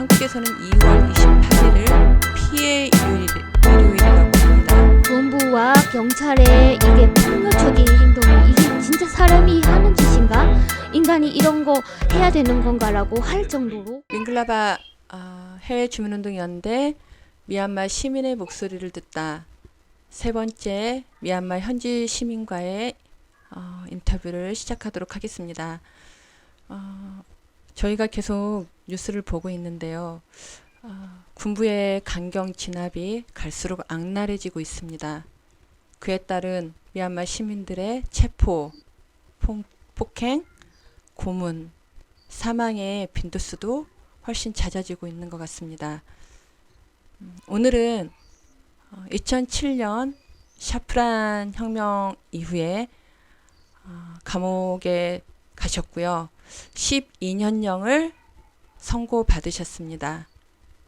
한국에서는 2월 28일을 피해 일요일이라고 합니다. 본부와 경찰의 이게 폭력적인 행동이 이게 진짜 사람이 하는 짓인가? 인간이 이런 거 해야 되는 건가라고 할 정도로. 윙글라바 해외 주민운동연대 미얀마 시민의 목소리를 듣다 세 번째 미얀마 현지 시민과의 인터뷰를 시작하도록 하겠습니다. 저희가 계속 뉴스를 보고 있는데요. 군부의 강경 진압이 갈수록 악랄해지고 있습니다. 그에 따른 미얀마 시민들의 체포, 폭행, 고문, 사망의 빈도수도 훨씬 잦아지고 있는 것 같습니다. 오늘은 2007년 샤프란 혁명 이후에 감옥에 가셨고요. 12년형을 선고받으셨습니다.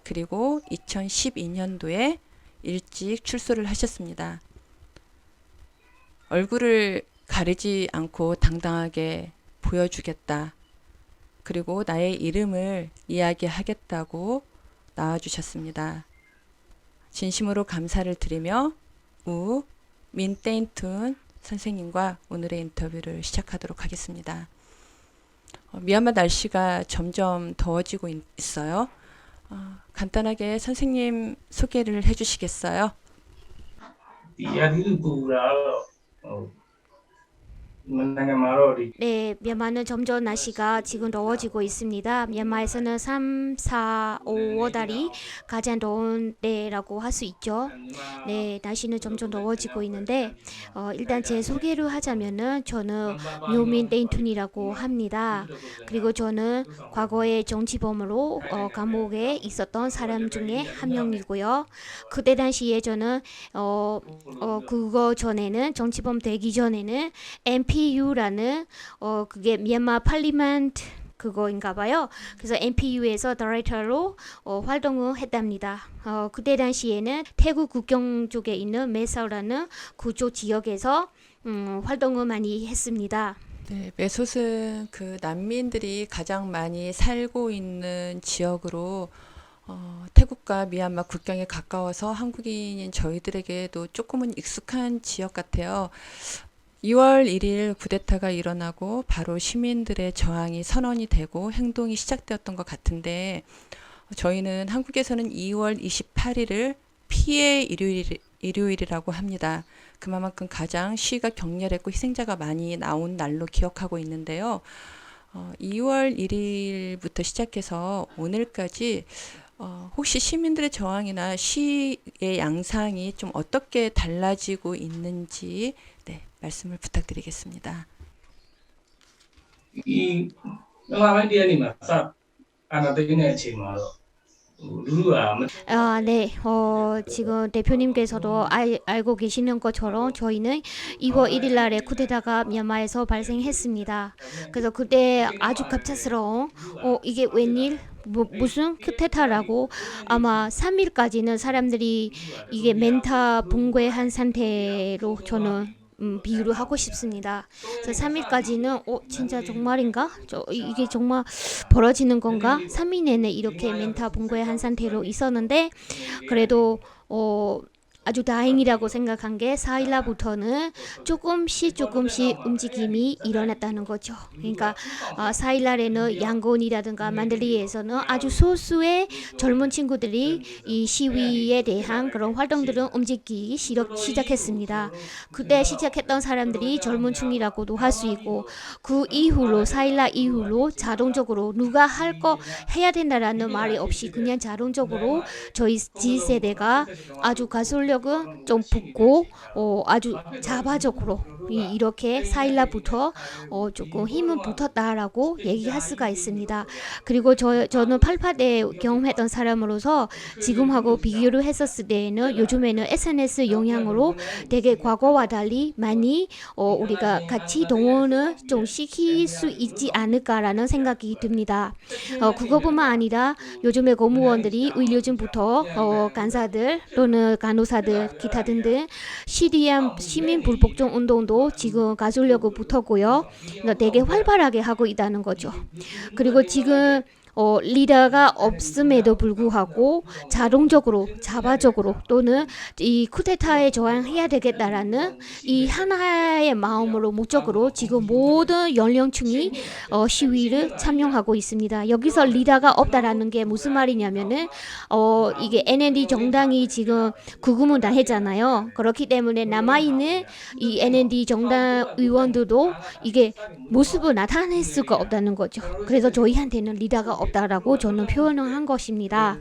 그리고 2012년도에 일찍 출소를 하셨습니다. 얼굴을 가리지 않고 당당하게 보여주겠다. 그리고 나의 이름을 이야기하겠다고 나와주셨습니다. 진심으로 감사를 드리며 민테인툰 선생님과 오늘의 인터뷰를 시작하도록 하겠습니다. 미얀마 날씨가 점점 더워지고 있어요. 간단하게 선생님 소개를 해주시겠어요? 네, 미얀마는 점점 날씨가 지금 더워지고 있습니다. 미얀마에서는 3, 4, 5, 5달이 가장 더운 때라고 할 수 있죠. 네, 날씨는 점점 더워지고 있는데 일단 제 소개를 하자면은 저는 묘민 떼인툰이라고 합니다. 그리고 저는 과거에 정치범으로 감옥에 있었던 사람 중에 한 명이고요. 그때 당시에 저는 그거 전에는 정치범 되기 전에는 MPU라는 그게 미얀마 팔리멘트 그거인가 봐요. 그래서 MPU에서 다이렉터로 활동을 했답니다. 그때 당시에는 태국 국경 쪽에 있는 메사오라는 그쪽 지역에서 활동을 많이 했습니다. 네, 메솥은 그 난민들이 가장 많이 살고 있는 지역으로 태국과 미얀마 국경에 가까워서 한국인인 저희들에게도 조금은 익숙한 지역 같아요. 2월 1일 쿠데타가 일어나고 바로 시민들의 저항이 선언이 되고 행동이 시작되었던 것 같은데 저희는 한국에서는 2월 28일을 피해 일요일이라고 합니다. 그만큼 가장 시위가 격렬했고 희생자가 많이 나온 날로 기억하고 있는데요. 2월 1일부터 시작해서 오늘까지 혹시 시민들의 저항이나 시위의 양상이 좀 어떻게 달라지고 있는지 말씀을 부탁드리겠습니다. 네, 지금 대표님께서도 알고 계시는 것처럼 저희는 2월 1일 날에 쿠데타가 미얀마에서 발생했습니다. 그래서 그때 아주 갑작스러운 이게 웬일? 무슨 쿠데타라고 아마 3일까지는 사람들이 이게 멘탈 붕괴한 상태로 저는 비유를 하고 싶습니다. 그래서 3일까지는 진짜 정말인가? 이게 정말 벌어지는 건가? 3일 내내 이렇게 멘탈 붕괴한 상태로 있었는데 그래도 아주 다행이라고 생각한 게 4일날부터는 조금씩 움직임이 일어났다는 거죠. 그러니까 4일날에는 양곤이라든가 만들리에서는 아주 소수의 젊은 친구들이 이 시위에 대한 그런 활동들을 움직이기 시작했습니다. 그때 시작했던 사람들이 젊은 층이라고도 할 수 있고 그 이후로 4일날 이후로 자동적으로 누가 할 거 해야 된다라는 말이 없이 그냥 자동적으로 저희 G세대가 아주 가솔력은 좀 붙고 아주 자발적으로 이렇게 4일날부터 조금 힘은 붙었다라고 얘기할 수가 있습니다. 그리고 저는 88대 경험했던 사람으로서 지금하고 비교를 했었을 때에는 요즘에는 SNS 영향으로 되게 과거와 달리 많이 우리가 같이 동원을 좀 시킬 수 있지 않을까라는 생각이 듭니다. 그것뿐만 아니라 요즘에 공무원들이 의료진부터 간사들 또는 간호사들 기타 등등 시리안 시민 불복종 운동도 지금 가수려고 붙었고요. 되게 활발하게 하고 있다는 거죠. 그리고 지금 리더가 없음에도 불구하고 자발적으로 또는 이 쿠데타에 저항해야 되겠다라는 이 하나의 마음으로 목적으로 지금 모든 연령층이 시위를 참여하고 있습니다. 여기서 리더가 없다라는 게 무슨 말이냐면은 이게 NLD 정당이 지금 구구문단했잖아요. 그렇기 때문에 남아있는 이 NLD 정당 의원들도 이게 모습을 나타낼 수가 없다는 거죠. 그래서 저희한테는 리더가 없다라고 저는 표현을 한 것입니다.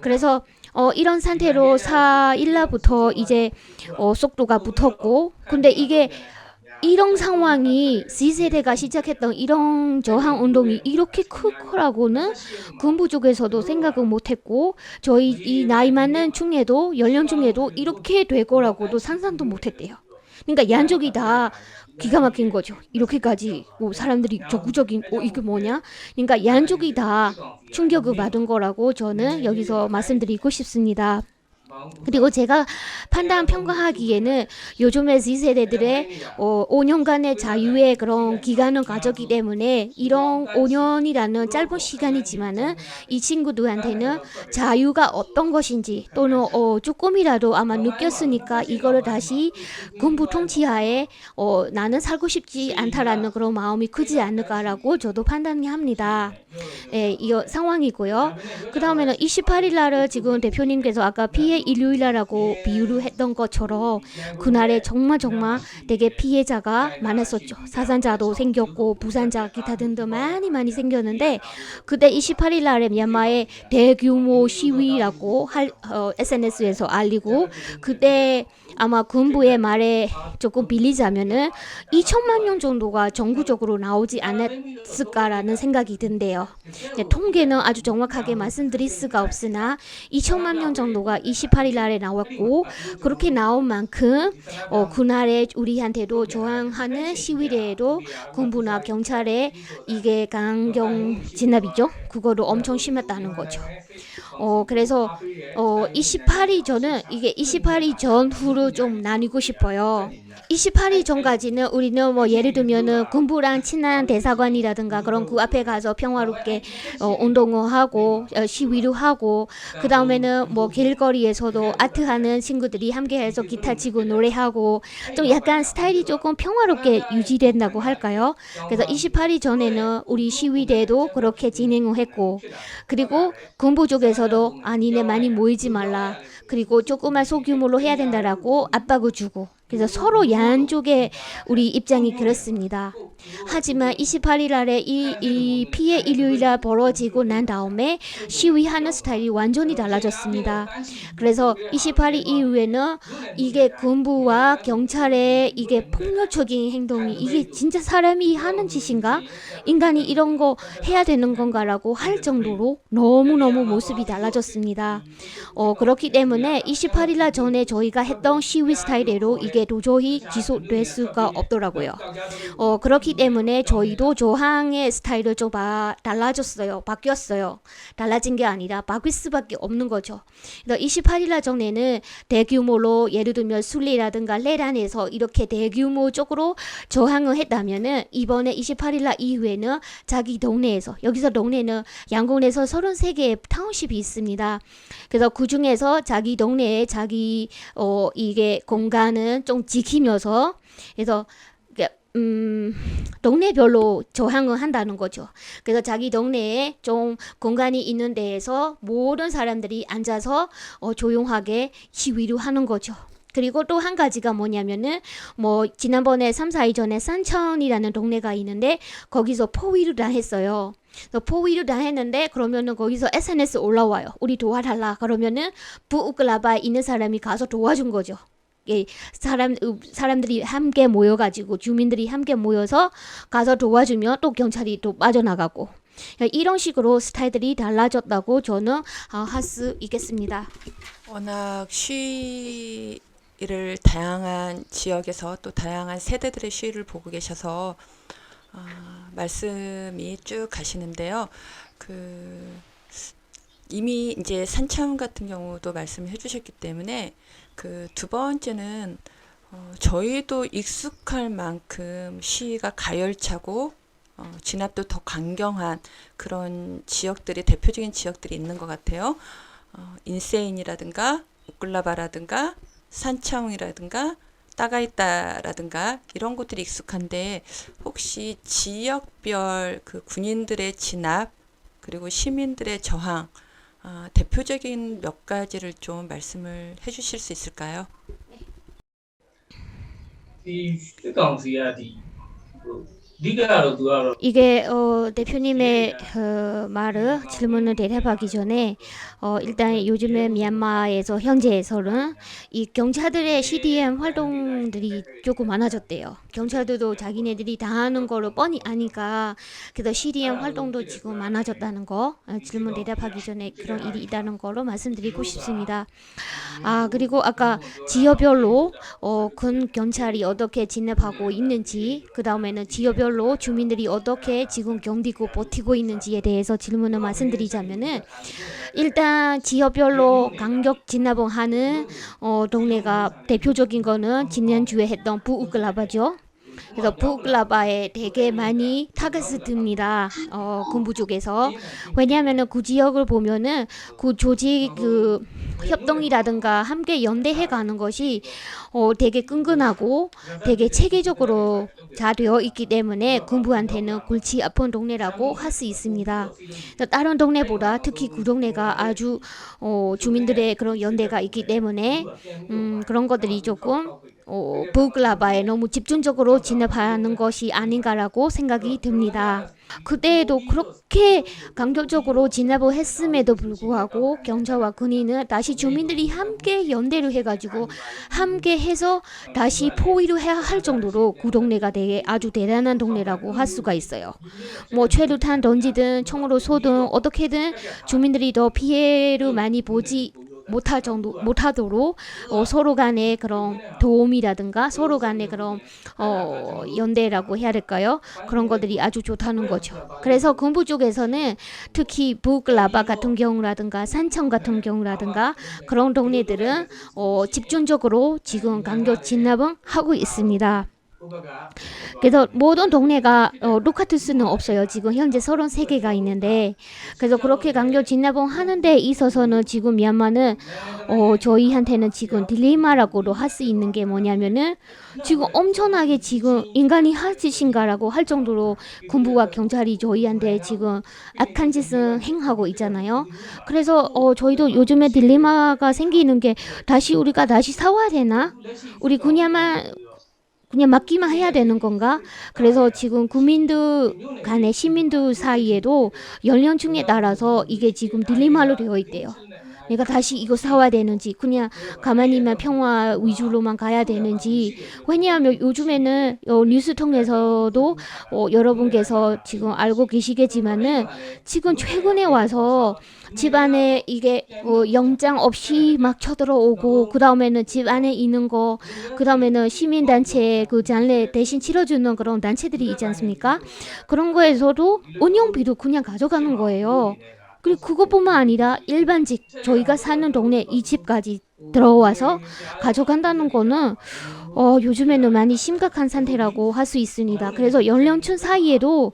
그래서 이런 상태로 4일날부터 이제 속도가 붙었고, 근데 이게 이런 상황이 Z세대가 시작했던 이런 저항 운동이 이렇게 클 거라고는 군부 쪽에서도 생각을 못했고, 저희 이 나이 많은 중에도 연령 중에도 이렇게 될 거라고도 상상도 못했대요. 그러니까 양쪽이 다 기가 막힌 거죠. 이렇게까지 사람들이 적구적인 이게 뭐냐? 그러니까 양쪽이 다 충격을 받은 거라고 저는 여기서 말씀드리고 싶습니다. 그리고 제가 평가하기에는 요즘의 Z세대들의 5년간의 자유의 그런 기간을 가졌기 때문에 이런 5년이라는 짧은 시간이지만은 이 친구들한테는 자유가 어떤 것인지 또는 조금이라도 아마 느꼈으니까 이거를 다시 군부 통치하에 나는 살고 싶지 않다라는 그런 마음이 크지 않을까라고 저도 판단이 합니다. 네, 이 상황이고요. 그 다음에는 28일 날을 지금 대표님께서 아까 피해 일요일이라고 비유를 했던 것처럼 그날에 정말 되게 피해자가 많았었죠. 사상자도 생겼고 부상자 기타 등등 많이 생겼는데 그때 28일 날에 미얀마의 대규모 시위라고 SNS에서 알리고 그때 아마 군부의 말에 조금 빌리자면은 2천만 명 정도가 전국적으로 나오지 않았을까라는 생각이 든대요. 네, 통계는 아주 정확하게 말씀드릴 수가 없으나 2천만 명 정도가 28일 날에 나왔고 그렇게 나온 만큼 그날에 우리한테도 저항하는 시위대에도 군부나 경찰의 이게 강경 진압이죠. 그거도 엄청 심했다는 거죠. 그래서 28일 전은 이게 28일 전후로 좀 나뉘고 싶어요. 28일 전까지는 우리는 뭐 예를 들면은 군부랑 친한 대사관이라든가 그런 그 앞에 가서 평화롭게 운동을 하고 시위를 하고 그 다음에는 뭐 길거리에서도 아트하는 친구들이 함께해서 기타 치고 노래하고 좀 약간 스타일이 조금 평화롭게 유지된다고 할까요? 그래서 28일 전에는 우리 시위대도 그렇게 진행을 했고 그리고 군부 쪽에서도 아니네 많이 모이지 말라 그리고 조그만 소규모로 해야 된다라고 압박을 주고 그래서 서로 양쪽의 우리 입장이 그렇습니다. 하지만 28일 날에 이 피해 일요일날 벌어지고 난 다음에 시위하는 스타일이 완전히 달라졌습니다. 그래서 28일 이후에는 이게 군부와 경찰의 이게 폭력적인 행동이 이게 진짜 사람이 하는 짓인가? 인간이 이런 거 해야 되는 건가라고 할 정도로 너무너무 모습이 달라졌습니다. 그렇기 때문에 28일 날 전에 저희가 했던 시위 스타일대로 이게 도저히 지속될 수가 없더라고요. 그렇기 때문에 저희도 저항의 스타일을 좀 바뀌었어요. 달라진 게 아니라 바뀔 수밖에 없는 거죠. 28일 날 전에는 대규모로 예를 들면 술리라든가 레란에서 이렇게 대규모적으로 저항을 했다면은 이번에 28일 날 이후에는 자기 동네에서 여기서 동네는 양곤에서 33개의 타운십이 있습니다. 그래서 그 중에서 자기 동네에 자기 이게 공간은 좀 지키면서 그래서 동네별로 저항을 한다는 거죠. 그래서 자기 동네에 좀 공간이 있는 데에서 모든 사람들이 앉아서 조용하게 시위를 하는 거죠. 그리고 또 한 가지가 뭐냐면은 뭐 지난번에 3-4일 전에 산천이라는 동네가 있는데 거기서 포위를 다 했어요. 포위를 다 했는데 그러면은 거기서 SNS 올라와요. 우리 도와달라. 그러면은 부우클라바에 있는 사람이 가서 도와준 거죠. 사람들이 함께 모여가지고 주민들이 함께 모여서 가서 도와주면 또 경찰이 또 빠져나가고 이런 식으로 스타일들이 달라졌다고 저는 할 수 있겠습니다. 워낙 시위를 다양한 지역에서 또 다양한 세대들의 시위를 보고 계셔서 말씀이 쭉 가시는데요. 이미 이제 산천 같은 경우도 말씀해 주셨기 때문에 두 번째는 저희도 익숙할 만큼 시위가 가열차고 진압도 더 강경한 그런 지역들이 대표적인 지역들이 있는 것 같아요. 인세인이라든가 우클라바라든가 산차웅이라든가 따가이따라든가 이런 곳들이 익숙한데 혹시 지역별 그 군인들의 진압 그리고 시민들의 저항 대표적인 몇 가지를 좀 말씀을 해주실 수 있을까요? 이စစ်ကောင်စီကအဓိကတော့သူကတော့ 이게 대표님의 말을 질문을 대답하기 전에 일단 요즘에 미얀마에서 현재에서는 이 경찰들의 CDM 활동들이 조금 많아졌대요. 경찰들도 자기네들이 당하는 거를 뻔히 아니까 그래서 CDM 활동도 지금 많아졌다는 거 질문 대답하기 전에 그런 일이 있다는 거로 말씀드리고 싶습니다. 그리고 아까 지역별로 군 경찰이 어떻게 진압하고 있는지 그 다음에는 지역별로 주민들이 어떻게 지금 견디고 버티고 있는지에 대해서 질문을 말씀드리자면은 일단 지역별로 강력 진압을 하는 동네가 대표적인 거는 지난주에 했던 부우클라바죠. 그래서 부우클라바에 되게 많이 타겟을 듭니다. 군부 쪽에서. 왜냐하면은 그 지역을 보면은 그 조직 그 협동이라든가 함께 연대해 가는 것이 되게 끈끈하고 되게 체계적으로 잘 되어 있기 때문에 군부한테는 골치 아픈 동네라고 할 수 있습니다. 다른 동네보다 특히 그 동네가 아주 주민들의 그런 연대가 있기 때문에 그런 것들이 조금 부글라바에 너무 집중적으로 진압하는 것이 아닌가라고 생각이 듭니다. 그때에도 그렇게 강력적으로 진압을 했음에도 불구하고 경찰과 군인은 다시 주민들이 함께 연대를 해가지고 함께 해서 다시 포위를 해야 할 정도로 그 동네가 되게 아주 대단한 동네라고 할 수가 있어요. 뭐 최루탄 던지든 총으로 쏘든 어떻게든 주민들이 더 피해를 많이 보지 못하도록 서로 간의 그런 도움이라든가 서로 간의 그런 연대라고 해야 될까요? 그런 것들이 아주 좋다는 거죠. 그래서 군부 쪽에서는 특히 부글라바 같은 경우라든가 산청 같은 경우라든가 그런 동네들은 집중적으로 지금 강력 진압을 하고 있습니다. 그래서 모든 동네가 똑같을 수는 없어요. 지금 현재 33개가 있는데 그래서 그렇게 강력 진압을 하는 데 있어서는 지금 미얀마는 저희한테는 지금 딜레마라고도 할 수 있는 게 뭐냐면은 지금 엄청나게 지금 인간이 할 짓인가라고 할 정도로 군부와 경찰이 저희한테 지금 악한 짓을 행하고 있잖아요. 그래서 저희도 요즘에 딜레마가 생기는 게 우리가 다시 싸워야 되나? 우리 그냥 맡기만 해야 되는 건가? 그래서 지금 국민들 간의 시민들 사이에도 연령층에 따라서 이게 지금 딜레마로 되어 있대요. 내가 다시 이거 사와야 되는지 그냥 가만히만 평화 위주로만 가야 되는지. 왜냐하면 요즘에는 뉴스 통해서도 여러분께서 지금 알고 계시겠지만은 지금 최근에 와서 집안에 이게 영장 없이 막 쳐들어오고 그 다음에는 집 안에 있는 거 그 다음에는 시민단체 그 잔례 대신 치러주는 그런 단체들이 있지 않습니까? 그런 거에서도 운영비도 그냥 가져가는 거예요. 그리고 그것뿐만 아니라 일반직 저희가 사는 동네 이 집까지 들어와서 가져간다는 거는 요즘에는 많이 심각한 상태라고 할 수 있습니다. 그래서 연령층 사이에도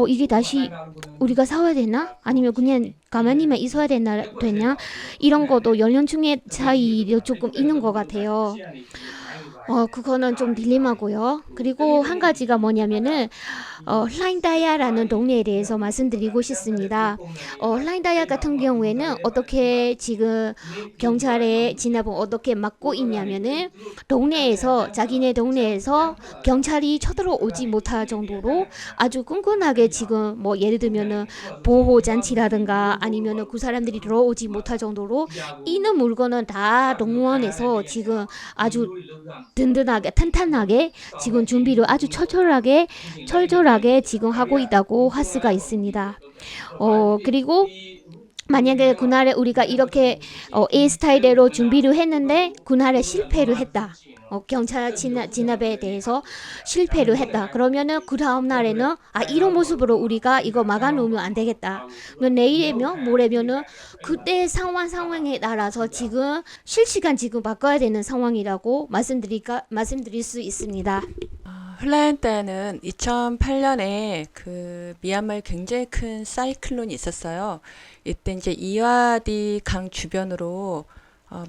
이게 다시 우리가 싸워야 되나? 아니면 그냥 가만히만 있어야 되냐? 이런 것도 연령층의 차이도 조금 있는 것 같아요. 그거는 좀 딜레마고요. 그리고 한 가지가 뭐냐면은 hlaingdaya라는 동네에 대해서 말씀드리고 싶습니다. hlaingdaya 같은 경우에는 어떻게 지금 경찰의 진압을 어떻게 막고 있냐면은 자기네 동네에서 경찰이 쳐들어오지 못할 정도로 아주 끈끈하게 지금 뭐 예를 들면은 보호 장치라든가 아니면은 그 사람들이 들어오지 못할 정도로 있는 물건은 다 동원해서 지금 아주 든든하게 탄탄하게 지금 준비를 아주 철저하게 지금 하고 있다고 할 수가 있습니다. 그리고 만약에 그날에 우리가 이렇게 A 스타일대로 준비를 했는데 그날에 실패를 했다. 경찰 진압에 대해서 실패를 했다. 그러면은 그 다음 날에는 이런 모습으로 우리가 이거 막아놓으면 안 되겠다. 내일이면 모레면은 그때 상황에 따라서 지금 실시간 지금 바꿔야 되는 상황이라고 말씀드릴 수 있습니다. 훌라얀따는 2008년에 그 미얀마에 굉장히 큰 사이클론이 있었어요. 이때 이제 이와디 강 주변으로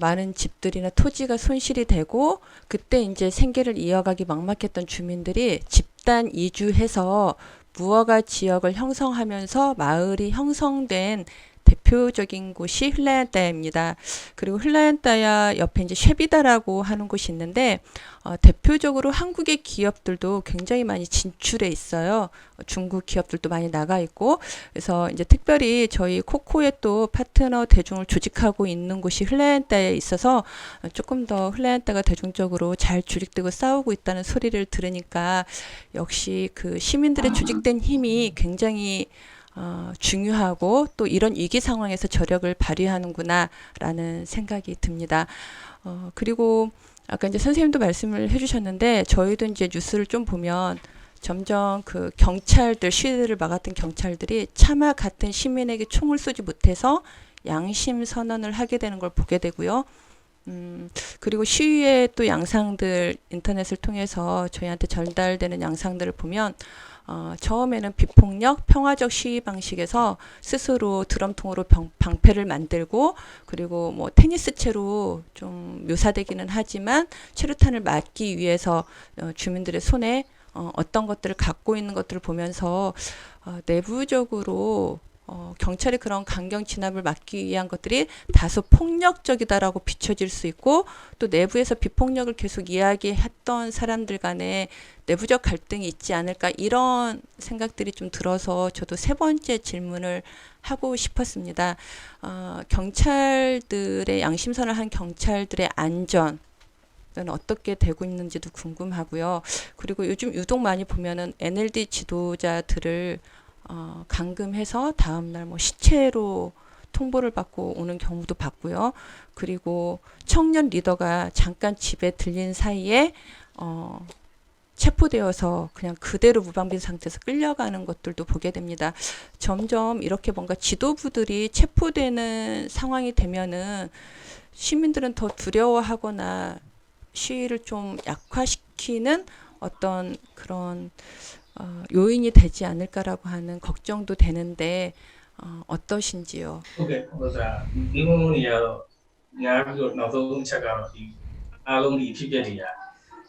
많은 집들이나 토지가 손실이 되고 그때 이제 생계를 이어가기 막막했던 주민들이 집단 이주해서 무허가 지역을 형성하면서 마을이 형성된 대표적인 곳이 훌라얀따야입니다. 그리고 훌라얀따야 옆에 이제 쉐비다라고 하는 곳이 있는데 대표적으로 한국의 기업들도 굉장히 많이 진출해 있어요. 중국 기업들도 많이 나가 있고 그래서 이제 특별히 저희 코코의 또 파트너 대중을 조직하고 있는 곳이 훌라얀따에 있어서 조금 더 훌라얀따가 대중적으로 잘 조직되고 싸우고 있다는 소리를 들으니까 역시 그 시민들의 조직된 힘이 굉장히 중요하고 또 이런 위기 상황에서 저력을 발휘하는구나라는 생각이 듭니다. 그리고 아까 이제 선생님도 말씀을 해주셨는데 저희도 이제 뉴스를 좀 보면 점점 그 경찰들 시위를 막았던 경찰들이 차마 같은 시민에게 총을 쏘지 못해서 양심 선언을 하게 되는 걸 보게 되고요. 그리고 시위의 또 양상들 인터넷을 통해서 저희한테 전달되는 양상들을 보면 처음에는 비폭력, 평화적 시위 방식에서 스스로 드럼통으로 방패를 만들고 그리고 뭐 테니스채로 좀 묘사되기는 하지만 최루탄을 맞기 위해서 주민들의 손에 어떤 것들을 갖고 있는 것들을 보면서 내부적으로 경찰이 그런 강경 진압을 막기 위한 것들이 다소 폭력적이다라고 비춰질 수 있고 또 내부에서 비폭력을 계속 이야기했던 사람들 간에 내부적 갈등이 있지 않을까 이런 생각들이 좀 들어서 저도 세 번째 질문을 하고 싶었습니다. 경찰들의 양심선을 한 경찰들의 안전 어떻게 되고 있는지도 궁금하고요. 그리고 요즘 유독 많이 보면은 NLD 지도자들을 감금해서 다음날 뭐 시체로 통보를 받고 오는 경우도 봤고요. 그리고 청년 리더가 잠깐 집에 들린 사이에 체포되어서 그냥 그대로 무방비 상태에서 끌려가는 것들도 보게 됩니다. 점점 이렇게 뭔가 지도부들이 체포되는 상황이 되면은 시민들은 더 두려워하거나 시위를 좀 약화시키는 어떤 그런 요인이 되지 않을까라고 하는 걱정도 되는데 어떠신지요? ဟုတ်ကဲ့ဟိုစားဒီမုံတွေကတော့ညာပြီးတော့နောက်ဆုံးအချက်ကတော့ဒီအားလုံးဒီအဖြစ်အပျက်တွေက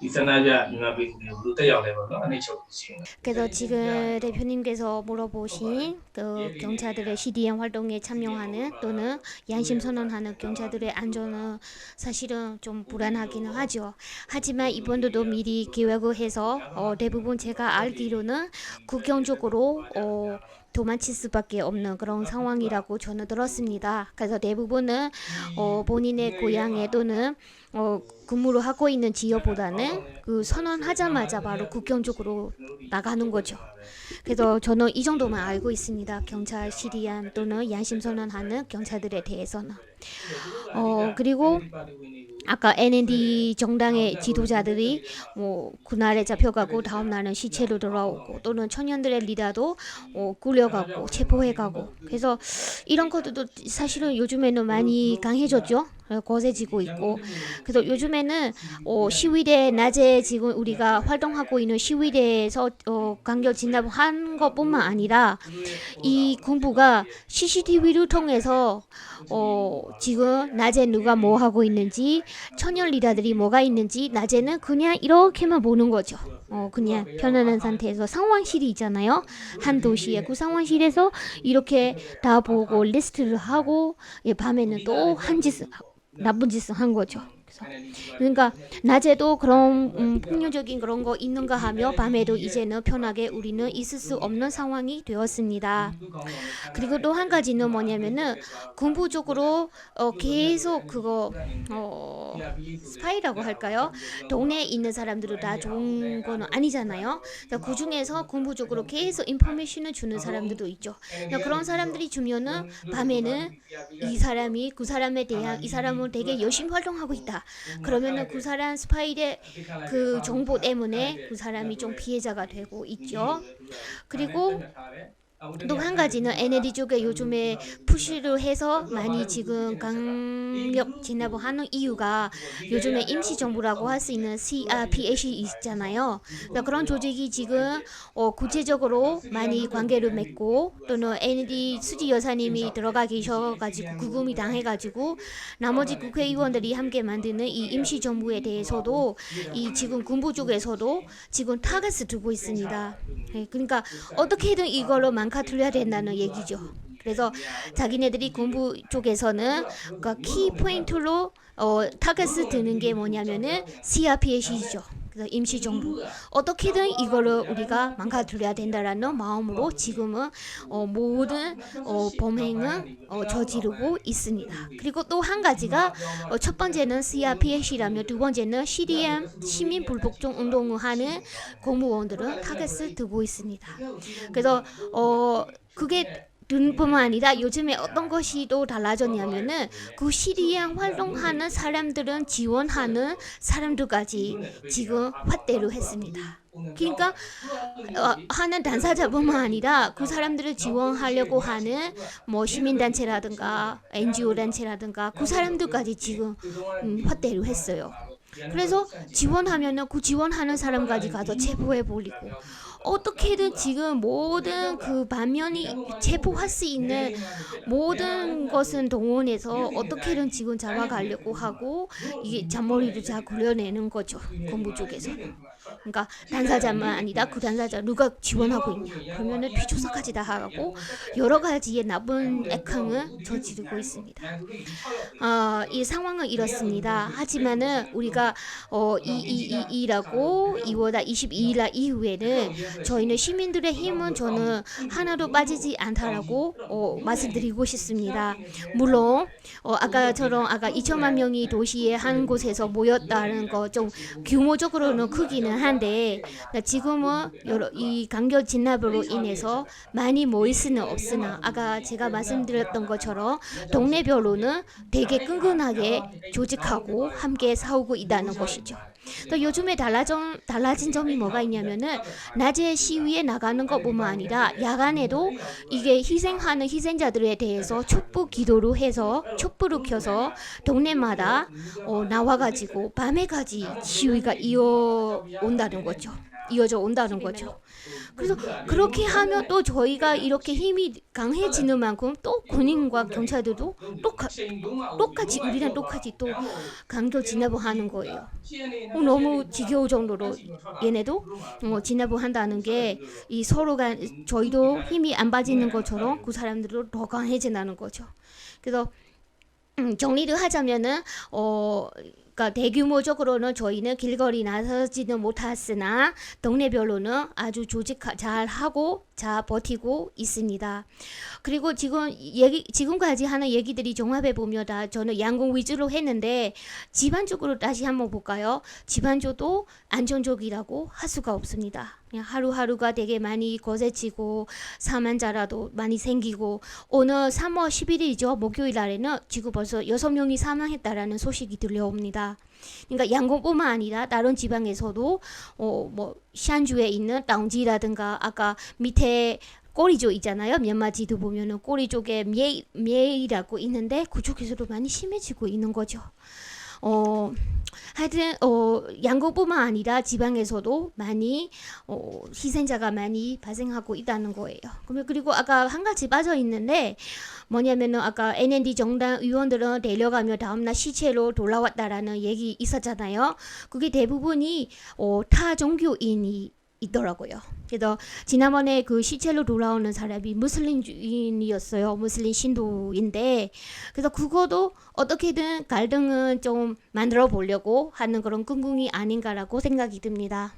ဒီစန္ဒပြမြန်မာပြည်သူတွေကိုဘယ်လိုတက်ရောက်လဲပေါ့နော်အနေချုပ်ရှင်းတယ် 그래서 지금 대표님께서 물어보신 그 경찰들의 CDM 활동에 참여하는 또는 양심 선언하는 경찰들의 안전은 사실은 좀 불안하기는 하죠. 하지만 이번에도 미리 기획을 해서 대부분 제가 알기로는 국경적으로 도망칠 수밖에 없는 그런 상황이라고 저는 들었습니다. 그래서 대부분은 본인의 고향에 또는 근무를 하고 있는 지역보다는 그 선언하자마자 바로 국경적으로 나가는 거죠. 그래서 저는 이 정도만 알고 있습니다. 경찰 시리안 또는 양심 선언하는 경찰들에 대해서는. 그리고 아까 NND 정당의 지도자들이 뭐 그날에 잡혀가고 다음 날은 시체로 돌아오고 또는 청년들의 리더도 끌려가고 체포해가고 그래서 이런 것들도 사실은 요즘에는 많이 강해졌죠. 거세지고 있고 그래서 요즘에는 시위대 낮에 지금 우리가 활동하고 있는 시위대에서 강경 진압한 것뿐만 아니라 이 군부가 CCTV를 통해서 지금 낮에 누가 뭐 하고 있는지 천연 리더들이 뭐가 있는지 낮에는 그냥 이렇게만 보는 거죠. 그냥 편안한 상태에서 상황실이 있잖아요. 한 도시에 그 상황실에서 이렇게 다 보고 리스트를 하고 밤에는 또 한 짓을 나쁜 짓을 한 거죠. 그러니까 낮에도 그런 폭력적인 그런 거 있는가 하며 밤에도 이제는 편하게 우리는 있을 수 없는 상황이 되었습니다. 그리고 또 한 가지는 뭐냐면은 군부적으로 계속 그거 스파이라고 할까요? 동네에 있는 사람들은 다 좋은 거는 아니잖아요. 그 중에서 군부적으로 계속 인포메이션을 주는 사람들도 있죠. 그런 사람들이 주면은 밤에는 이 사람이 그 사람에 대한 이 사람은 되게 열심히 활동하고 있다. 그러면은 그 사람 스파이의 그 정보 때문에 그 사람이 좀 피해자가 되고 있죠. 그리고 또 한 가지는 NLD 쪽에 요즘에 푸시를 해서 많이 지금 강력 진압을 하는 이유가 요즘에 임시정부라고 할 수 있는 CRPH이 있잖아요. 그러니까 그런 조직이 지금 구체적으로 많이 관계를 맺고 또는 NLD 수지 여사님이 들어가 계셔가지고 구금이 당해가지고 나머지 국회의원들이 함께 만드는 이 임시정부에 대해서도 이 지금 군부 쪽에서도 지금 타겟을 두고 있습니다. 네, 그러니까 어떻게든 이걸로 망가뜨려야 된다는 얘기죠. 그래서 자기네들이 군부 쪽에서는 그러니까 키 포인트로 타겟을 드는 게 뭐냐면은 CRPH이죠. 그래서 임시정부 어떻게든 이거를 우리가 망가뜨려야 된다라는 마음으로 지금은 모든 범행은 저지르고 있습니다. 그리고 또 한 가지가 첫 번째는 CRPH라면 두 번째는 CDM 시민 불복종 운동을 하는 공무원들은 타겟을 두고 있습니다. 그래서 그게 뿐만 아니라 요즘에 어떤 것이 또 달라졌냐면은 그 CDM 활동하는 사람들은 지원하는 사람들까지 지금 확대를 했습니다. 그러니까 하는 당사자뿐만 아니라 그 사람들을 지원하려고 하는 뭐 시민단체라든가 NGO 단체라든가 그 사람들까지 지금 확대를 했어요. 그래서 지원하면은 그 지원하는 사람까지 가서 체포해 버리고 어떻게든 지금 모든 그 반면이 체포할 수 있는 모든 것은 동원해서 어떻게든 지금 잡아가려고 하고 이게 잔머리를 잘 굴려내는 거죠. 공부 쪽에서. 그러니까 당사자만 아니라 그 당사자 누가 지원하고 있냐 그러면은 뒤조사까지 다 하고 여러 가지의 나쁜 액항을 저지르고 있습니다. 이 상황은 이렇습니다. 하지만은 우리가 222라고 2월 22일 날 이후에는 저희는 시민들의 힘은 저는 하나도 빠지지 않다라고 말씀드리고 싶습니다. 물론 아까처럼 아까 2천만 명이 도시의 한 곳에서 모였다는 거 좀 규모적으로는 크기는 한데 지금은 이 강력 진압으로 인해서 많이 모일 수는 없으나 아까 제가 말씀드렸던 것처럼 동네별로는 되게 끈끈하게 조직하고 함께 싸우고 있다는 것이죠. 또 요즘에 달라진 점이 뭐가 있냐면은 낮에 시위에 나가는 것뿐만 아니라 야간에도 이게 희생하는 희생자들에 대해서 촛불 기도로 해서 촛불을 켜서 동네마다 나와가지고 밤에까지 시위가 이어져 온다는 거죠. 그래서 그렇게 하면 또 저희가 이렇게 힘이 강해지는 만큼 또 군인과 경찰들도 똑같이 우리랑 똑같이 또 강도 진압을 하는 거예요. 너무 지겨울 정도로 얘네도 진압을 한다는 게 이 서로가 저희도 힘이 안 빠지는 것처럼 그 사람들도 더 강해진다는 거죠. 그래서 정리를 하자면은 그러니까 대규모적으로는 저희는 길거리 나서지는 못했으나 동네별로는 아주 조직 잘 하고 잘 버티고 있습니다. 그리고 지금까지 하는 얘기들이 종합해 보면 다 저는 양공 위주로 했는데 집안적으로 다시 한번 볼까요? 집안적도 안정적이라고 할 수가 없습니다. 그냥 하루하루가 되게 많이 거세지고 사망자라도 많이 생기고 오늘 3월 11일이죠. 목요일 날에는 지금 벌써 6명이 사망했다라는 소식이 들려옵니다. 그러니까 양공뿐만 아니라 다른 지방에서도 뭐 샨주에 있는 다운지라든가 아까 밑에 꼬리조 있잖아요. 미얀마 지도 보면은 꼬리 쪽에 미에이라고 있는데 그쪽에서도 많이 심해지고 있는 거죠. 하여튼 양국뿐만 아니라 지방에서도 많이 희생자가 많이 발생하고 있다는 거예요. 그리고 아까 한 가지 빠져 있는데 뭐냐면은 아까 NLD 정당 의원들은 데려가며 다음날 시체로 돌아왔다라는 얘기 있었잖아요. 그게 대부분이 타 종교인이 있더라고요. 그래서 지난번에 그 시체로 돌아오는 사람이 무슬림 주인이었어요. 무슬림 신도인데 그래서 그거도 어떻게든 갈등은 좀 만들어 보려고 하는 그런 꿍꿍이 아닌가라고 생각이 듭니다.